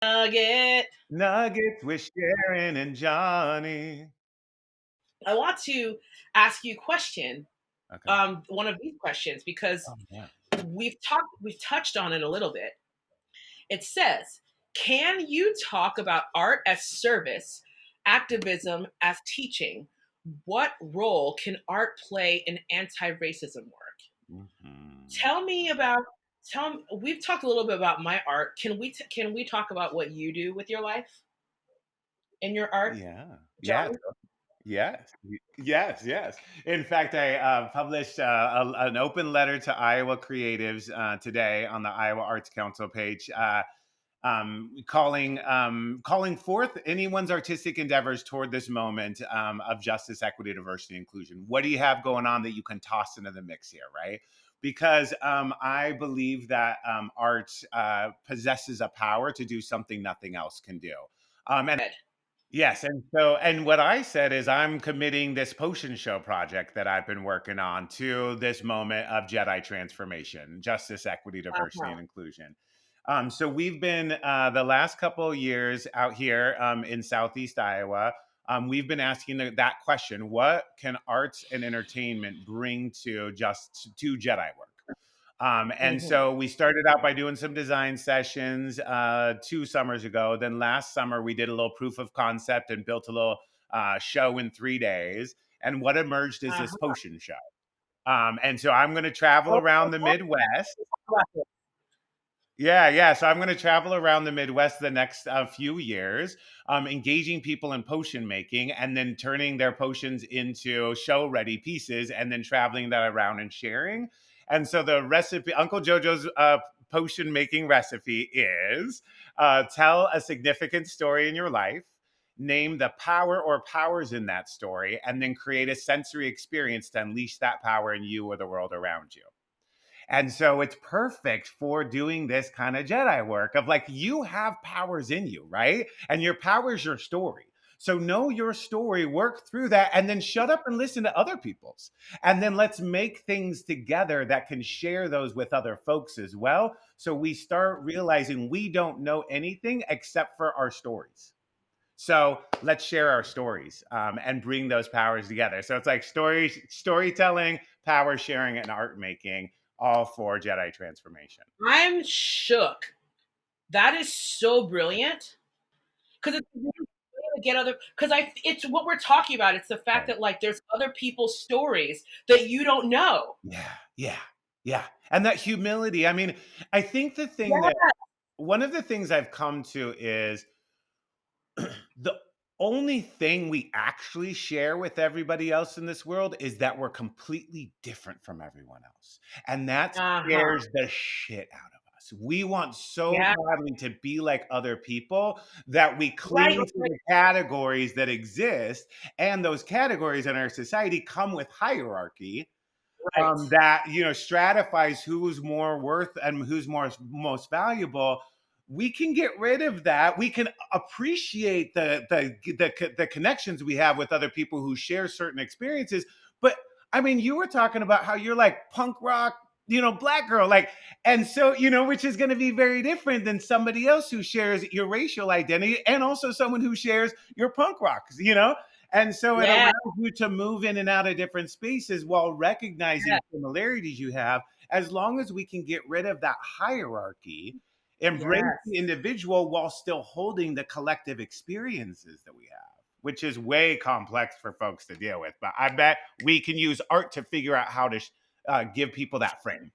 Nugget. Nuggets with Sharon and Johnny. I want to ask you a question. Okay. One of these questions because Oh, yeah. we've touched on it a little bit. It says, "Can you talk about art as service, activism as teaching? What role can art play in anti-racism work?" Mhm. Tell me about. Tell me, we've talked a little bit about my art. Can we talk about what you do with your life and your art, Yeah. Yes. John? Yes. Yes. Yes. In fact, I published an open letter to Iowa creatives today on the Iowa Arts Council page, calling forth anyone's artistic endeavors toward this moment of justice, equity, diversity, inclusion. What do you have going on that you can toss into the mix here, right? Because I believe that art possesses a power to do something nothing else can do. And Ed. yes, and what I said is I'm committing this potion show project that I've been working on to this moment of Jedi transformation, justice, equity, diversity, Uh-huh. and inclusion. So we've been the last couple of years out here in Southeast Iowa. We've been asking that question: What can arts and entertainment bring to Jedi work? And Mhm. so we started out by doing some design sessions 2 summers ago. Then last summer, we did a little proof of concept and built a little show in 3 days. And what emerged is this Uh-huh. potion show. And so I'm going to travel Oh, around oh, the oh, Midwest. oh, oh. Yeah, yeah. So I'm going to travel around the Midwest the next few years, engaging people in potion making and then turning their potions into show ready pieces and then traveling that around and sharing. And so the recipe, Uncle Jojo's potion making recipe is tell a significant story in your life, name the power or powers in that story, and then create a sensory experience to unleash that power in you or the world around you. And so it's perfect for doing this kind of Jedi work of like, you have powers in you, right? And your power is your story. So know your story, work through that, and then shut up and listen to other people's. And then let's make things together that can share those with other folks as well. So we start realizing we don't know anything except for our stories. So let's share our stories and bring those powers together. So it's like storytelling, power sharing, and art making, all for Jedi transformation. I'm shook. That is so brilliant because it's a really good way to get other because I it's what we're talking about. It's the fact Right. that like there's other people's stories that you don't know. Yeah, yeah, yeah. And that humility. I mean, I think the thing that Yeah. one of the things I've come to is the only thing we actually share with everybody else in this world is that we're completely different from everyone else. And that Uh-huh. scares the shit out of us. We want so Yeah. badly to be like other people that we Right, cling to right, the categories that exist. And those categories in our society come with hierarchy right. that stratifies who's more worth and who's more most valuable. We can get rid of that. We can appreciate the connections we have with other people who share certain experiences. But I mean, you were talking about how you're like punk rock, black girl, like, and so which is going to be very different than somebody else who shares your racial identity and also someone who shares your punk rock. And so it Yeah, allows you to move in and out of different spaces while yeah, recognizing similarities you have, as long as we can get rid of that hierarchy, embrace the yes. individual while still holding the collective experiences that we have, which is way complex for folks to deal with. But I bet we can use art to figure out how to give people that frame.